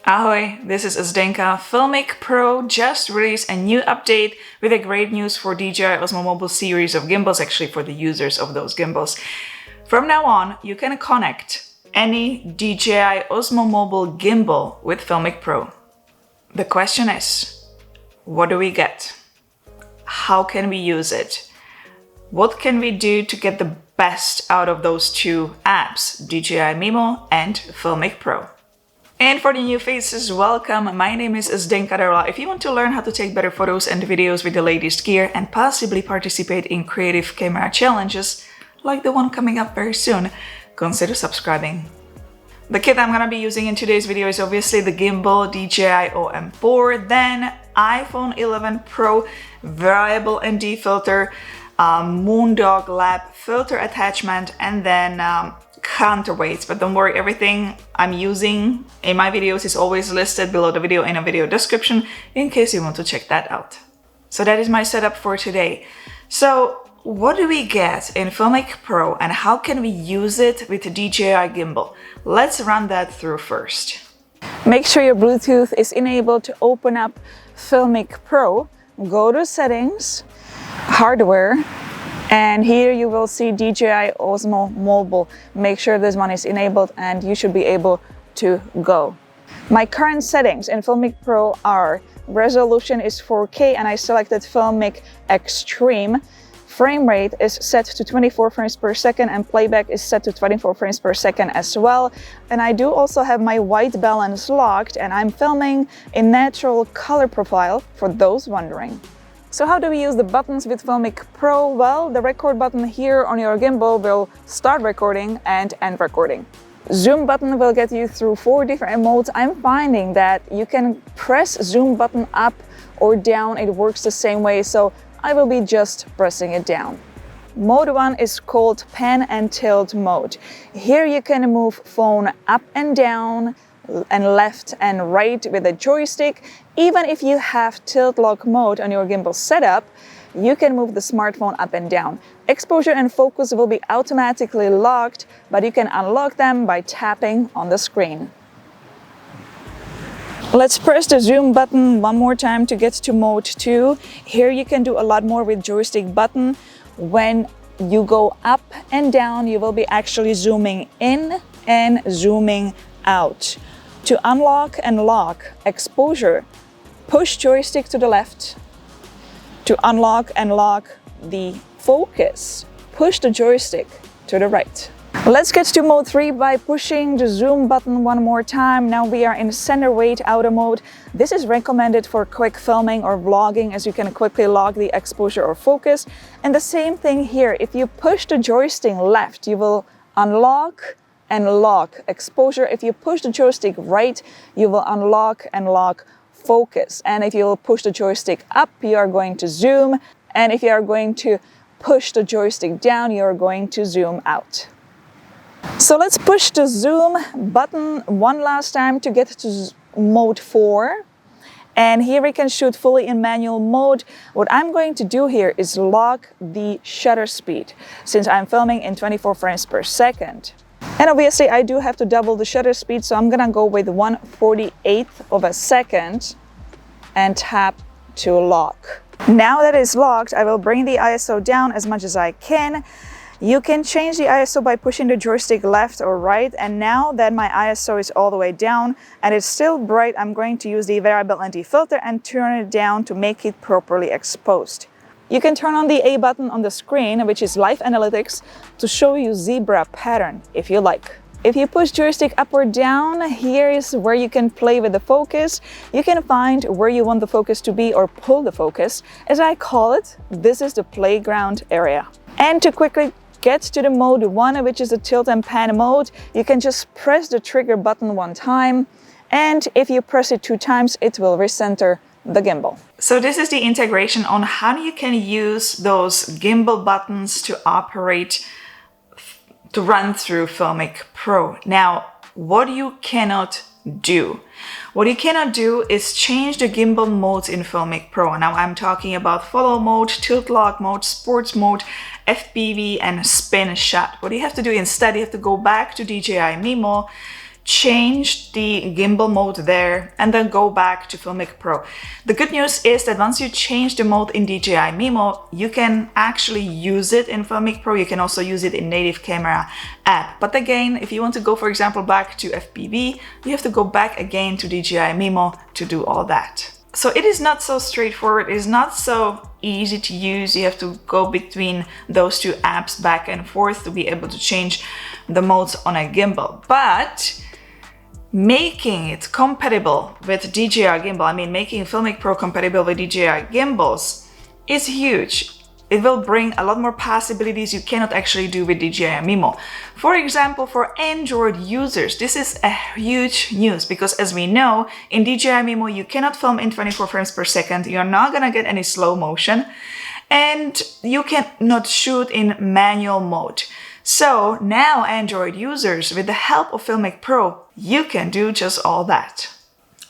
Ahoy, this is Zdenka. FILMIC PRO just released a new update with a great news for DJI Osmo Mobile series of gimbals, actually for the users of those gimbals. From now on, you can connect any DJI Osmo Mobile gimbal with FILMIC PRO. The question is, what do we get? How can we use it? What can we do to get the best out of those two apps, DJI Mimo and FILMIC PRO? And for the new faces, welcome. My name is Zdenka. If you want to learn how to take better photos and videos with the latest gear and possibly participate in creative camera challenges, like the one coming up very soon, consider subscribing. The kit I'm gonna be using in today's video is obviously the gimbal DJI OM4, then iPhone 11 Pro variable ND filter, Moondog Lab filter attachment, and then counterweights. But don't worry, everything I'm using in my videos is always listed below the video in a video description in case you want to check that out. So that is my setup for today. So what do we get in FILMIC PRO and how can we use it with the DJI gimbal? Let's run that through first. Make sure your Bluetooth is enabled to open up FILMIC PRO. Go to settings, hardware, and here you will see DJI Osmo Mobile. Make sure this one is enabled and you should be able to go. My current settings in FILMIC PRO are resolution is 4K and I selected FILMIC Extreme. Frame rate is set to 24 frames per second and playback is set to 24 frames per second as well. And I do also have my white balance locked and I'm filming in natural color profile for those wondering. So how do we use the buttons with FILMIC PRO? Well, the record button here on your gimbal will start recording and end recording. Zoom button will get you through 4 different modes. I'm finding that you can press zoom button up or down. It works the same way, so I will be just pressing it down. Mode 1 is called pan and tilt mode. Here you can move phone up and down and left and right with a joystick. Even if you have tilt lock mode on your gimbal setup, you can move the smartphone up and down. Exposure and focus will be automatically locked, but you can unlock them by tapping on the screen. Let's press the zoom button one more time to get to mode 2. Here you can do a lot more with joystick button. When you go up and down, you will be actually zooming in and zooming out. To unlock and lock exposure, push joystick to the left. To unlock and lock the focus, push the joystick to the right. Let's get to mode 3 by pushing the zoom button one more time. Now we are in center weight auto mode. This is recommended for quick filming or vlogging as you can quickly lock the exposure or focus. And the same thing here, if you push the joystick left, you will unlock and lock exposure. If you push the joystick right, you will unlock and lock focus. And if you will push the joystick up, you are going to zoom. And if you are going to push the joystick down, you are going to zoom out. So let's push the zoom button one last time to get to mode 4. And here we can shoot fully in manual mode. What I'm going to do here is lock the shutter speed since I'm filming in 24 frames per second. And obviously I do have to double the shutter speed, so I'm gonna go with 1/48th of a second and tap to lock. Now that it's locked, I will bring the ISO down as much as I can. You can change the ISO by pushing the joystick left or right, and now that my ISO is all the way down and it's still bright, I'm going to use the variable ND filter and turn it down to make it properly exposed. You can turn on the A button on the screen, which is Live Analytics, to show you zebra pattern if you like. If you push joystick up or down, here is where you can play with the focus. You can find where you want the focus to be or pull the focus. As I call it, this is the playground area. And to quickly get to the mode 1, which is the tilt and pan mode, you can just press the trigger button one time. And if you press it 2 times, it will recenter the gimbal. So this is the integration on how you can use those gimbal buttons to operate, to run through FILMIC PRO. Now, what you cannot do. What you cannot do is change the gimbal modes in FILMIC PRO. Now I'm talking about follow mode, tilt lock mode, sports mode, FPV and spin shot. What you have to do instead, you have to go back to DJI Mimo, change the gimbal mode there and then go back to FILMIC PRO. The good news is that once you change the mode in DJI Mimo, you can actually use it in FILMIC PRO. You can also use it in native camera app. But again, if you want to go, for example, back to FPV, you have to go back again to DJI Mimo to do all that. So it is not so straightforward, it is not so easy to use. You have to go between those two apps back and forth to be able to change the modes on a gimbal. But making it compatible with DJI gimbal, I mean making FILMIC PRO compatible with DJI gimbals is huge. It will bring a lot more possibilities you cannot actually do with DJI Mimo. For example, for Android users, this is a huge news because as we know, in DJI Mimo, you cannot film in 24 frames per second. You're not gonna get any slow motion and you cannot shoot in manual mode. So now Android users, with the help of FILMIC PRO, you can do just all that.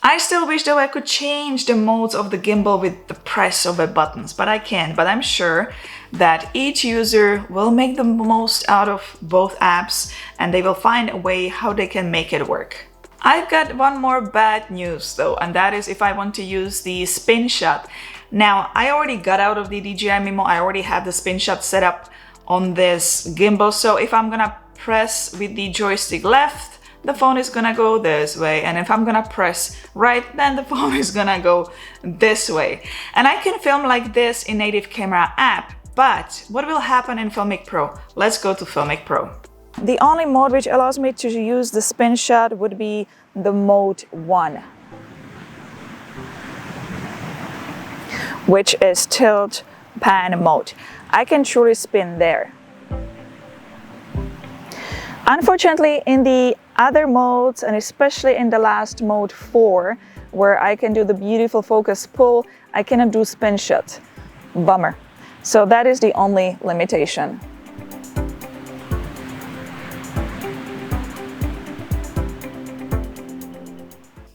I still wish though I could change the modes of the gimbal with the press of the buttons, but I can't. But I'm sure that each user will make the most out of both apps and they will find a way how they can make it work. I've got one more bad news though, and that is if I want to use the spin shot. Now, I already got out of the DJI Mimo, I already have the spin shot set up on this gimbal, so if I'm gonna press with the joystick left, the phone is gonna go this way, and if I'm gonna press right, then the phone is gonna go this way. And I can film like this in native camera app, but what will happen in FILMIC PRO? Let's go to FILMIC PRO. The only mode which allows me to use the spin shot would be the mode 1, which is tilt pan mode. I can truly spin there. Unfortunately, in the other modes, and especially in the last mode 4, where I can do the beautiful focus pull, I cannot do spin shot. Bummer. So that is the only limitation.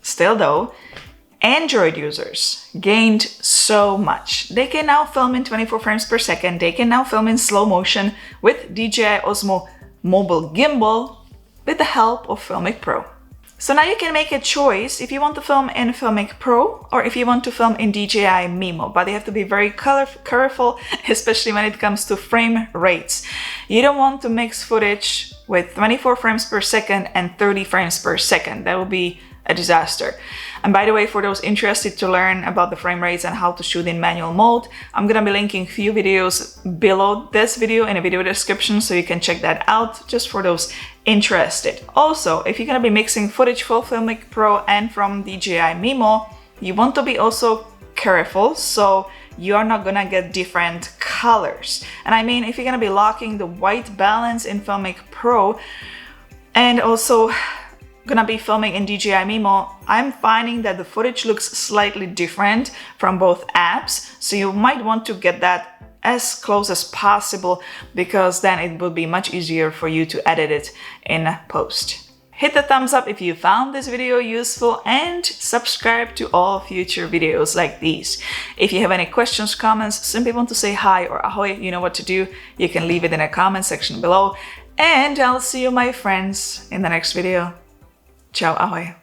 Still though, Android users gained so much. They can now film in 24 frames per second. They can now film in slow motion with DJI Osmo Mobile gimbal with the help of FILMIC PRO. So now you can make a choice if you want to film in FILMIC PRO or if you want to film in DJI Mimo, but you have to be very careful, especially when it comes to frame rates. You don't want to mix footage with 24 frames per second and 30 frames per second. That would be a disaster. And by the way, for those interested to learn about the frame rates and how to shoot in manual mode, I'm gonna be linking a few videos below this video in a video description, so you can check that out just for those interested. Also, if you're gonna be mixing footage for FILMIC PRO and from DJI Mimo, you want to be also careful so you are not gonna get different colors. And I mean, if you're gonna be locking the white balance in FILMIC PRO and also gonna be filming in DJI Mimo, I'm finding that the footage looks slightly different from both apps, so you might want to get that as close as possible because then it will be much easier for you to edit it in post. Hit the thumbs up if you found this video useful and subscribe to all future videos like these. If you have any questions, comments, simply want to say hi or ahoy, you know what to do. You can leave it in the comment section below, and I'll see you, my friends, in the next video. Ciao, ahoy.